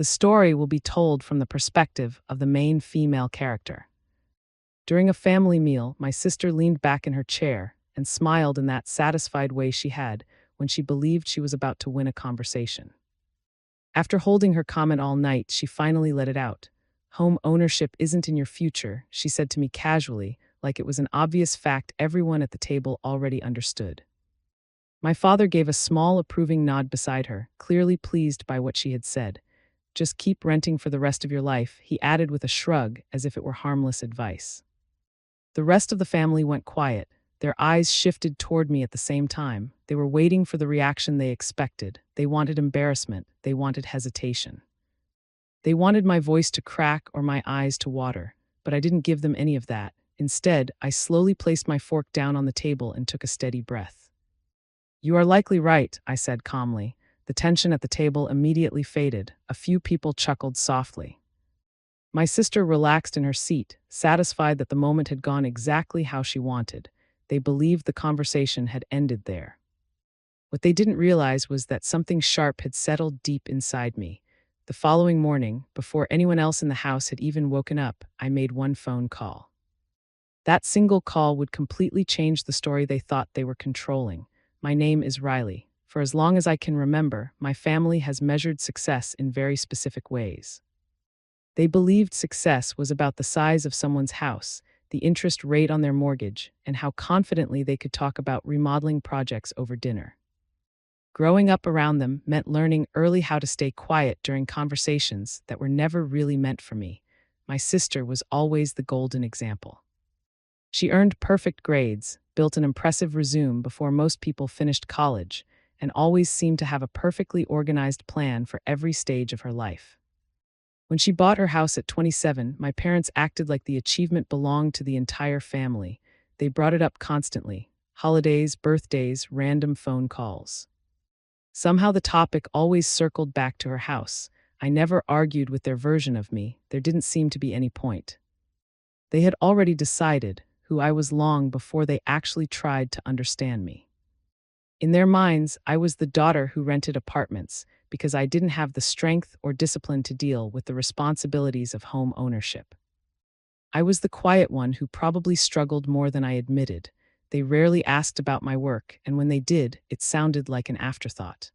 The story will be told from the perspective of the main female character. During a family meal, my sister leaned back in her chair and smiled in that satisfied way she had when she believed she was about to win a conversation. After holding her comment all night, she finally let it out. "Home ownership isn't in your future," she said to me casually, like it was an obvious fact everyone at the table already understood. My father gave a small approving nod beside her, clearly pleased by what she had said. "Just keep renting for the rest of your life," he added with a shrug, as if it were harmless advice. The rest of the family went quiet. Their eyes shifted toward me at the same time. They were waiting for the reaction they expected. They wanted embarrassment. They wanted hesitation. They wanted my voice to crack or my eyes to water, but I didn't give them any of that. Instead, I slowly placed my fork down on the table and took a steady breath. "You are likely right," I said calmly. The tension at the table immediately faded. A few people chuckled softly. My sister relaxed in her seat, satisfied that the moment had gone exactly how she wanted. They believed the conversation had ended there. What they didn't realize was that something sharp had settled deep inside me. The following morning, before anyone else in the house had even woken up, I made one phone call. That single call would completely change the story they thought they were controlling. "My name is Riley. For as long as I can remember, my family has measured success in very specific ways." They believed success was about the size of someone's house, the interest rate on their mortgage, and how confidently they could talk about remodeling projects over dinner. Growing up around them meant learning early how to stay quiet during conversations that were never really meant for me. My sister was always the golden example. She earned perfect grades, built an impressive resume before most people finished college, and always seemed to have a perfectly organized plan for every stage of her life. When she bought her house at 27, my parents acted like the achievement belonged to the entire family. They brought it up constantly: holidays, birthdays, random phone calls. Somehow the topic always circled back to her house. I never argued with their version of me. There didn't seem to be any point. They had already decided who I was long before they actually tried to understand me. In their minds, I was the daughter who rented apartments because I didn't have the strength or discipline to deal with the responsibilities of home ownership. I was the quiet one who probably struggled more than I admitted. They rarely asked about my work, and when they did, it sounded like an afterthought.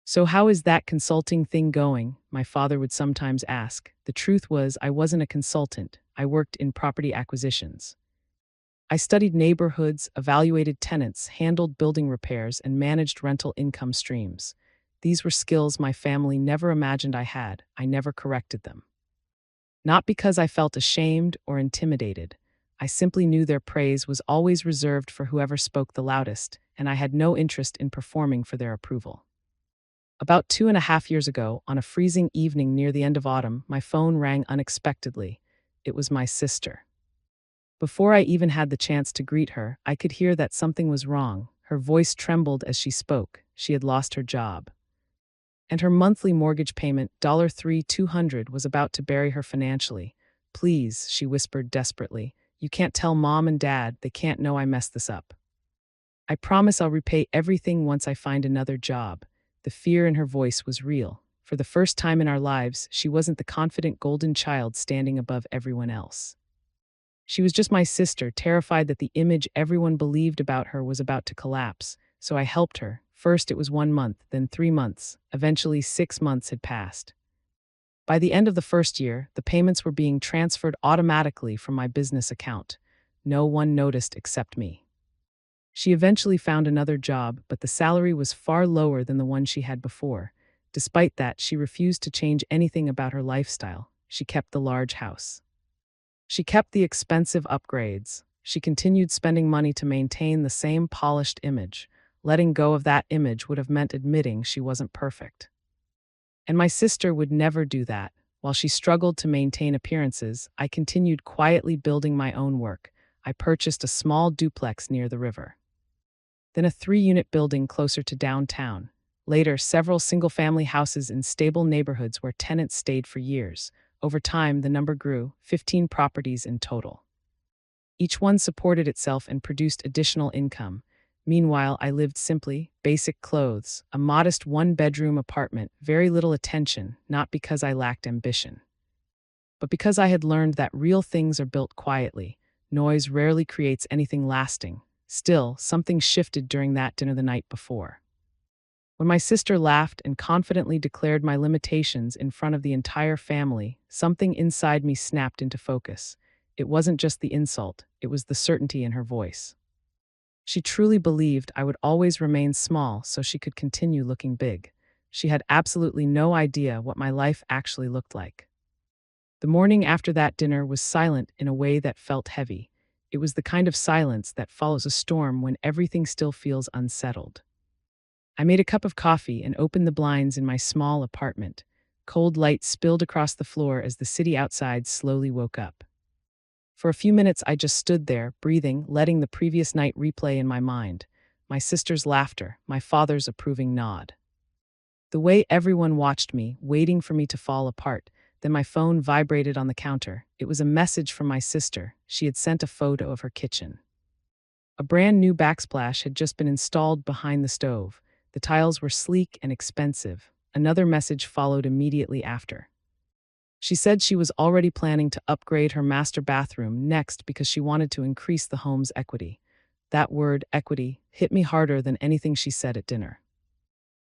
"So how is that consulting thing going?" my father would sometimes ask. The truth was, I wasn't a consultant. I worked in property acquisitions. I studied neighborhoods, evaluated tenants, handled building repairs, and managed rental income streams. These were skills my family never imagined I had. I never corrected them. Not because I felt ashamed or intimidated. I simply knew their praise was always reserved for whoever spoke the loudest, and I had no interest in performing for their approval. About 2.5 years ago, on a freezing evening near the end of autumn, my phone rang unexpectedly. It was my sister. Before I even had the chance to greet her, I could hear that something was wrong. Her voice trembled as she spoke. She had lost her job. And her monthly mortgage payment, $3,200, was about to bury her financially. "Please," she whispered desperately, "you can't tell Mom and Dad. They can't know I messed this up. I promise I'll repay everything once I find another job." The fear in her voice was real. For the first time in our lives, she wasn't the confident golden child standing above everyone else. She was just my sister, terrified that the image everyone believed about her was about to collapse. So I helped her. First it was 1 month, then 3 months. Eventually 6 months had passed. By the end of the first year, the payments were being transferred automatically from my business account. No one noticed except me. She eventually found another job, but the salary was far lower than the one she had before. Despite that, she refused to change anything about her lifestyle. She kept the large house. She kept the expensive upgrades. She continued spending money to maintain the same polished image. Letting go of that image would have meant admitting she wasn't perfect. And my sister would never do that. While she struggled to maintain appearances, I continued quietly building my own work. I purchased a small duplex near the river. Then a 3-unit building closer to downtown. Later, several single-family houses in stable neighborhoods where tenants stayed for years. Over time, the number grew, 15 properties in total. Each one supported itself and produced additional income. Meanwhile, I lived simply, basic clothes, a modest one-bedroom apartment, very little attention, not because I lacked ambition, but because I had learned that real things are built quietly. Noise rarely creates anything lasting. Still, something shifted during that dinner the night before. When my sister laughed and confidently declared my limitations in front of the entire family, something inside me snapped into focus. It wasn't just the insult, it was the certainty in her voice. She truly believed I would always remain small so she could continue looking big. She had absolutely no idea what my life actually looked like. The morning after that dinner was silent in a way that felt heavy. It was the kind of silence that follows a storm when everything still feels unsettled. I made a cup of coffee and opened the blinds in my small apartment. Cold light spilled across the floor as the city outside slowly woke up. For a few minutes, I just stood there, breathing, letting the previous night replay in my mind. My sister's laughter, my father's approving nod. The way everyone watched me, waiting for me to fall apart. Then my phone vibrated on the counter. It was a message from my sister. She had sent a photo of her kitchen. A brand new backsplash had just been installed behind the stove. The tiles were sleek and expensive. Another message followed immediately after. She said she was already planning to upgrade her master bathroom next because she wanted to increase the home's equity. That word, equity, hit me harder than anything she said at dinner.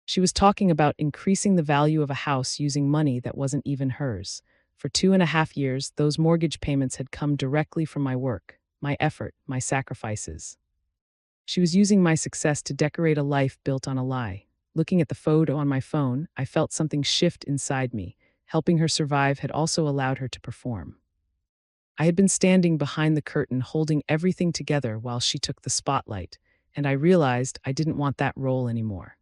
She was talking about increasing the value of a house using money that wasn't even hers. For 2.5 years, those mortgage payments had come directly from my work, my effort, my sacrifices. She was using my success to decorate a life built on a lie. Looking at the photo on my phone, I felt something shift inside me. Helping her survive had also allowed her to perform. I had been standing behind the curtain holding everything together while she took the spotlight, and I realized I didn't want that role anymore.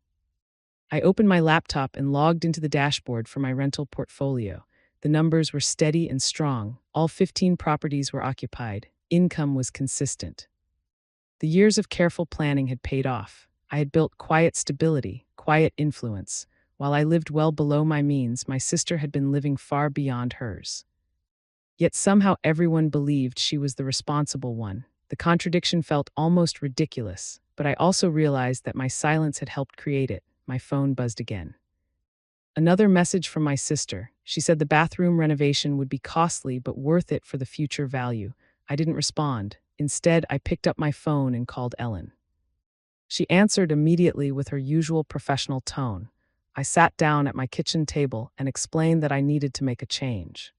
I opened my laptop and logged into the dashboard for my rental portfolio. The numbers were steady and strong. All 15 properties were occupied. Income was consistent. The years of careful planning had paid off. I had built quiet stability, quiet influence. While I lived well below my means, my sister had been living far beyond hers. Yet somehow everyone believed she was the responsible one. The contradiction felt almost ridiculous, but I also realized that my silence had helped create it. My phone buzzed again. Another message from my sister. She said the bathroom renovation would be costly but worth it for the future value. I didn't respond. Instead, I picked up my phone and called Ellen. She answered immediately with her usual professional tone. I sat down at my kitchen table and explained that I needed to make a change.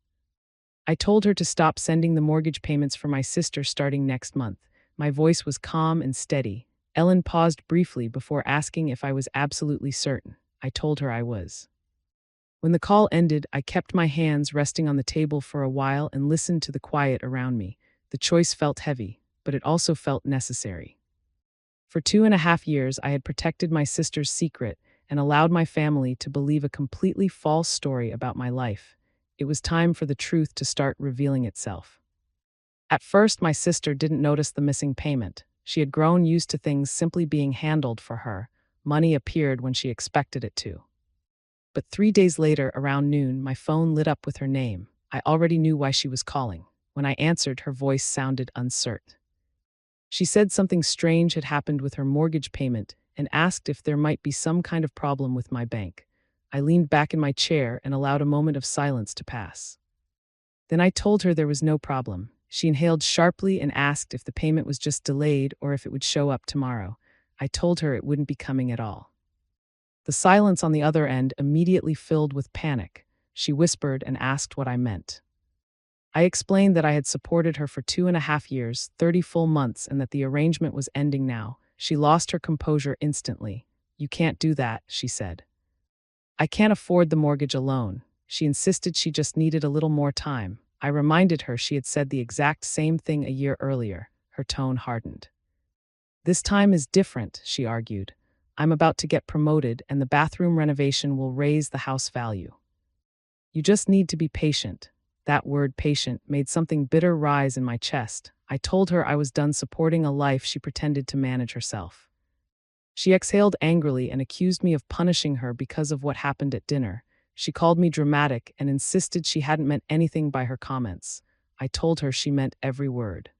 I told her to stop sending the mortgage payments for my sister starting next month. My voice was calm and steady. Ellen paused briefly before asking if I was absolutely certain. I told her I was. When the call ended, I kept my hands resting on the table for a while and listened to the quiet around me. The choice felt heavy, but it also felt necessary. For 2.5 years, I had protected my sister's secret and allowed my family to believe a completely false story about my life. It was time for the truth to start revealing itself. At first, my sister didn't notice the missing payment. She had grown used to things simply being handled for her. Money appeared when she expected it to. But 3 days later, around noon, my phone lit up with her name. I already knew why she was calling. When I answered, her voice sounded uncertain. She said something strange had happened with her mortgage payment and asked if there might be some kind of problem with my bank. I leaned back in my chair and allowed a moment of silence to pass. Then I told her there was no problem. She inhaled sharply and asked if the payment was just delayed or if it would show up tomorrow. I told her it wouldn't be coming at all. The silence on the other end immediately filled with panic. She whispered and asked what I meant. I explained that I had supported her for 2.5 years, 30 full months, and that the arrangement was ending now. She lost her composure instantly. "You can't do that," she said. "I can't afford the mortgage alone." She insisted she just needed a little more time. I reminded her she had said the exact same thing a year earlier. Her tone hardened. "This time is different," she argued. "I'm about to get promoted, and the bathroom renovation will raise the house value. You just need to be patient." That word, patient, made something bitter rise in my chest. I told her I was done supporting a life she pretended to manage herself. She exhaled angrily and accused me of punishing her because of what happened at dinner. She called me dramatic and insisted she hadn't meant anything by her comments. I told her she meant every word.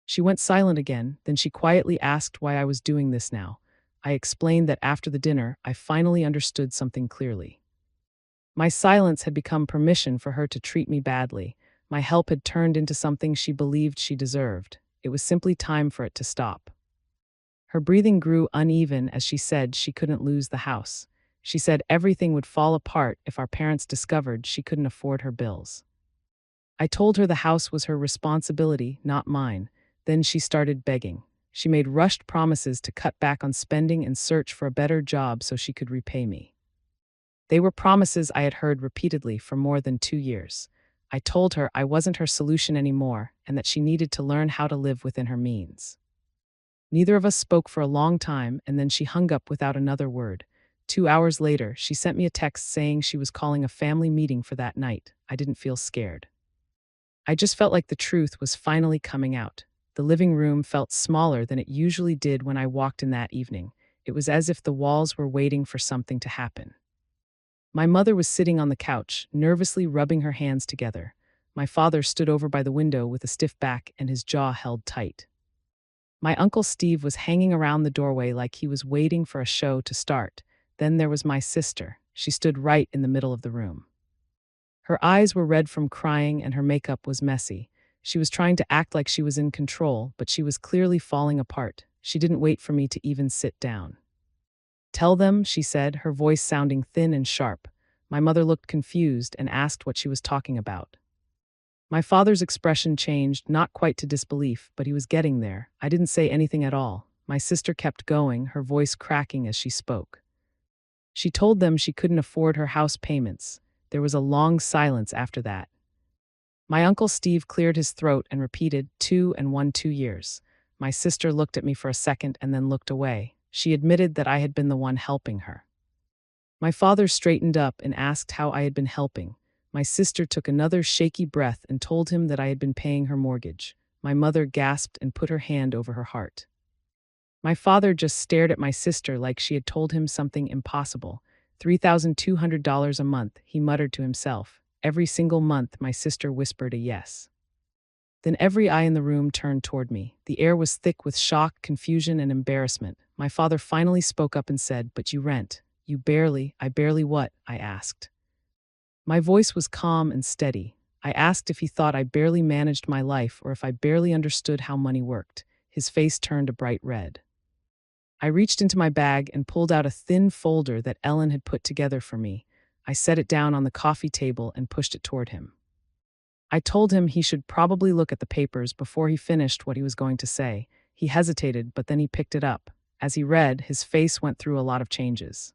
She went silent again, then she quietly asked why I was doing this now. I explained that after the dinner, I finally understood something clearly. My silence had become permission for her to treat me badly. My help had turned into something she believed she deserved. It was simply time for it to stop. Her breathing grew uneven as she said she couldn't lose the house. She said everything would fall apart if our parents discovered she couldn't afford her bills. I told her the house was her responsibility, not mine. Then she started begging. She made rushed promises to cut back on spending and search for a better job so she could repay me. They were promises I had heard repeatedly for more than 2 years. I told her I wasn't her solution anymore and that she needed to learn how to live within her means. Neither of us spoke for a long time, and then she hung up without another word. 2 hours later, she sent me a text saying she was calling a family meeting for that night. I didn't feel scared. I just felt like the truth was finally coming out. The living room felt smaller than it usually did when I walked in that evening. It was as if the walls were waiting for something to happen. My mother was sitting on the couch, nervously rubbing her hands together. My father stood over by the window with a stiff back and his jaw held tight. My Uncle Steve was hanging around the doorway like he was waiting for a show to start. Then there was my sister. She stood right in the middle of the room. Her eyes were red from crying and her makeup was messy. She was trying to act like she was in control, but she was clearly falling apart. She didn't wait for me to even sit down. "Tell them," she said, her voice sounding thin and sharp. My mother looked confused and asked what she was talking about. My father's expression changed, not quite to disbelief, but he was getting there. I didn't say anything at all. My sister kept going, her voice cracking as she spoke. She told them she couldn't afford her house payments. There was a long silence after that. My Uncle Steve cleared his throat and repeated, 2 and 1 2 years. My sister looked at me for a second and then looked away. She admitted that I had been the one helping her. My father straightened up and asked how I had been helping. My sister took another shaky breath and told him that I had been paying her mortgage. My mother gasped and put her hand over her heart. My father just stared at my sister like she had told him something impossible. $3,200 a month, he muttered to himself. Every single month, my sister whispered a yes. Then every eye in the room turned toward me. The air was thick with shock, confusion, and embarrassment. My father finally spoke up and said, "But you rent. You barely." "I barely what?" I asked. My voice was calm and steady. I asked if he thought I barely managed my life or if I barely understood how money worked. His face turned a bright red. I reached into my bag and pulled out a thin folder that Ellen had put together for me. I set it down on the coffee table and pushed it toward him. I told him he should probably look at the papers before he finished what he was going to say. He hesitated, but then he picked it up. As he read, his face went through a lot of changes.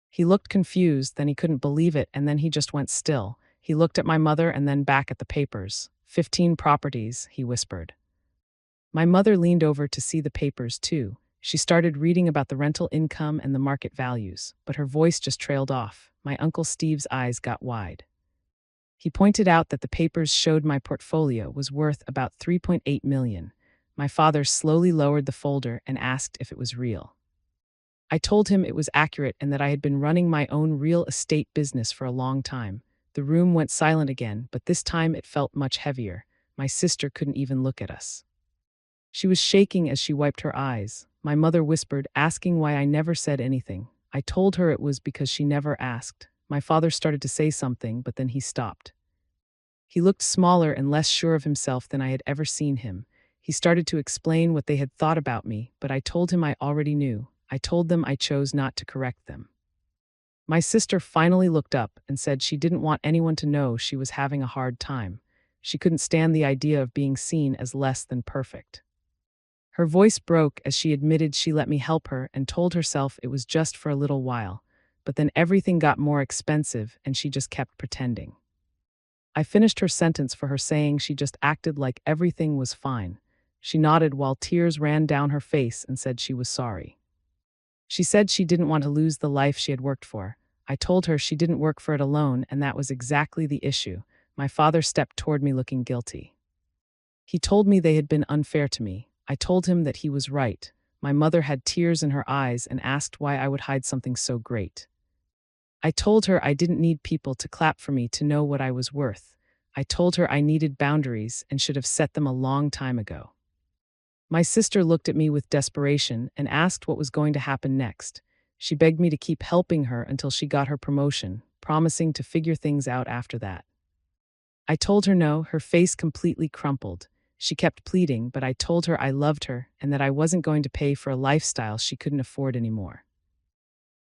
He looked confused, then he couldn't believe it, and then he just went still. He looked at my mother and then back at the papers. 15 properties, he whispered. My mother leaned over to see the papers, too. She started reading about the rental income and the market values, but her voice just trailed off. My Uncle Steve's eyes got wide. He pointed out that the papers showed my portfolio was worth about $3.8 million. My father slowly lowered the folder and asked if it was real. I told him it was accurate and that I had been running my own real estate business for a long time. The room went silent again, but this time it felt much heavier. My sister couldn't even look at us. She was shaking as she wiped her eyes. My mother whispered, asking why I never said anything. I told her it was because she never asked. My father started to say something, but then he stopped. He looked smaller and less sure of himself than I had ever seen him. He started to explain what they had thought about me, but I told him I already knew. I told them I chose not to correct them. My sister finally looked up and said she didn't want anyone to know she was having a hard time. She couldn't stand the idea of being seen as less than perfect. Her voice broke as she admitted she let me help her and told herself it was just for a little while, but then everything got more expensive and she just kept pretending. I finished her sentence for her saying she just acted like everything was fine. She nodded while tears ran down her face and said she was sorry. She said she didn't want to lose the life she had worked for. I told her she didn't work for it alone, and that was exactly the issue. My father stepped toward me looking guilty. He told me they had been unfair to me. I told him that he was right. My mother had tears in her eyes and asked why I would hide something so great. I told her I didn't need people to clap for me to know what I was worth. I told her I needed boundaries and should have set them a long time ago. My sister looked at me with desperation and asked what was going to happen next. She begged me to keep helping her until she got her promotion, promising to figure things out after that. I told her no, her face completely crumpled. She kept pleading, but I told her I loved her and that I wasn't going to pay for a lifestyle she couldn't afford anymore.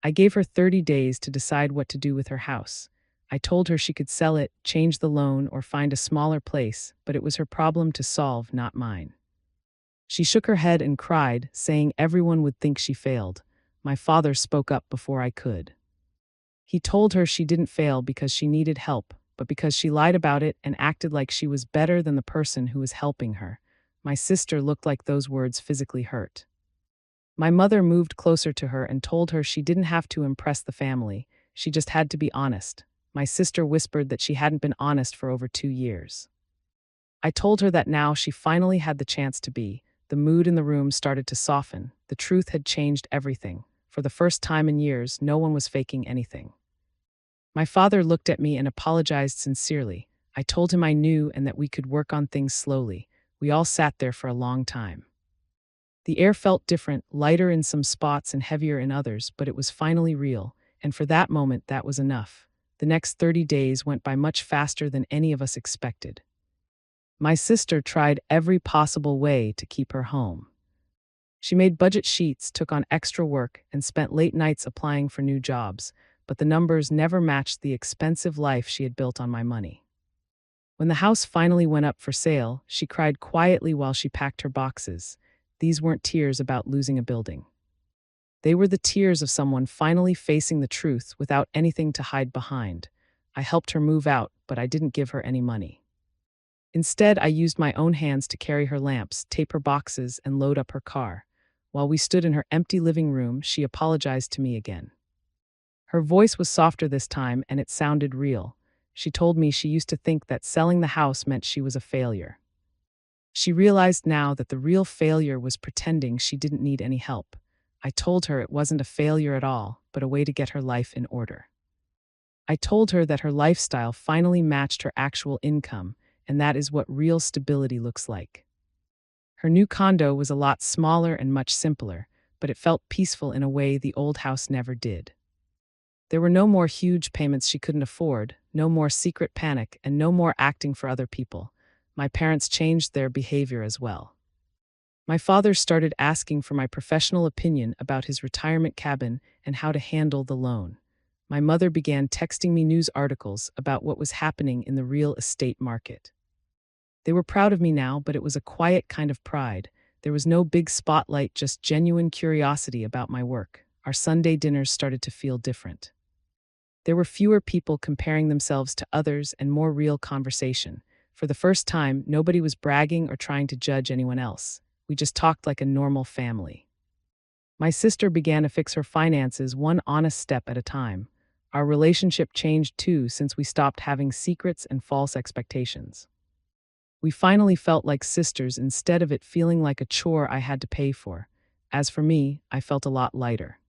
I gave her 30 days to decide what to do with her house. I told her she could sell it, change the loan, or find a smaller place, but it was her problem to solve, not mine. She shook her head and cried, saying everyone would think she failed. My father spoke up before I could. He told her she didn't fail because she needed help, but because she lied about it and acted like she was better than the person who was helping her. My sister looked like those words physically hurt. My mother moved closer to her and told her she didn't have to impress the family, she just had to be honest. My sister whispered that she hadn't been honest for over 2 years. I told her that now she finally had the chance to be. The mood in the room started to soften. The truth had changed everything. For the first time in years, no one was faking anything. My father looked at me and apologized sincerely. I told him I knew and that we could work on things slowly. We all sat there for a long time. The air felt different, lighter in some spots and heavier in others, but it was finally real, and for that moment that was enough. The next 30 days went by much faster than any of us expected. My sister tried every possible way to keep her home. She made budget sheets, took on extra work, and spent late nights applying for new jobs, but the numbers never matched the expensive life she had built on my money. When the house finally went up for sale, she cried quietly while she packed her boxes. These weren't tears about losing a building. They were the tears of someone finally facing the truth without anything to hide behind. I helped her move out, but I didn't give her any money. Instead, I used my own hands to carry her lamps, tape her boxes, and load up her car. While we stood in her empty living room, she apologized to me again. Her voice was softer this time, and it sounded real. She told me she used to think that selling the house meant she was a failure. She realized now that the real failure was pretending she didn't need any help. I told her it wasn't a failure at all, but a way to get her life in order. I told her that her lifestyle finally matched her actual income, and that is what real stability looks like. Her new condo was a lot smaller and much simpler, but it felt peaceful in a way the old house never did. There were no more huge payments she couldn't afford, no more secret panic, and no more acting for other people. My parents changed their behavior as well. My father started asking for my professional opinion about his retirement cabin and how to handle the loan. My mother began texting me news articles about what was happening in the real estate market. They were proud of me now, but it was a quiet kind of pride. There was no big spotlight, just genuine curiosity about my work. Our Sunday dinners started to feel different. There were fewer people comparing themselves to others and more real conversation. For the first time, nobody was bragging or trying to judge anyone else. We just talked like a normal family. My sister began to fix her finances one honest step at a time. Our relationship changed too since we stopped having secrets and false expectations. We finally felt like sisters instead of it feeling like a chore I had to pay for. As for me, I felt a lot lighter.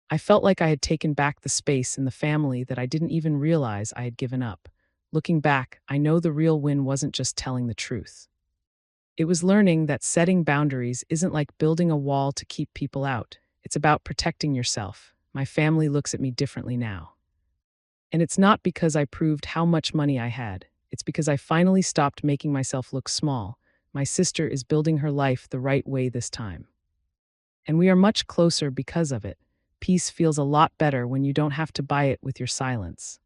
I felt like I had taken back the space in the family that I didn't even realize I had given up. Looking back, I know the real win wasn't just telling the truth. It was learning that setting boundaries isn't like building a wall to keep people out. It's about protecting yourself. My family looks at me differently now. And it's not because I proved how much money I had. It's because I finally stopped making myself look small. My sister is building her life the right way this time. And we are much closer because of it. Peace feels a lot better when you don't have to buy it with your silence.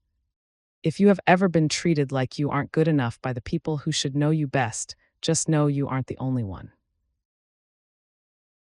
If you have ever been treated like you aren't good enough by the people who should know you best, just know you aren't the only one.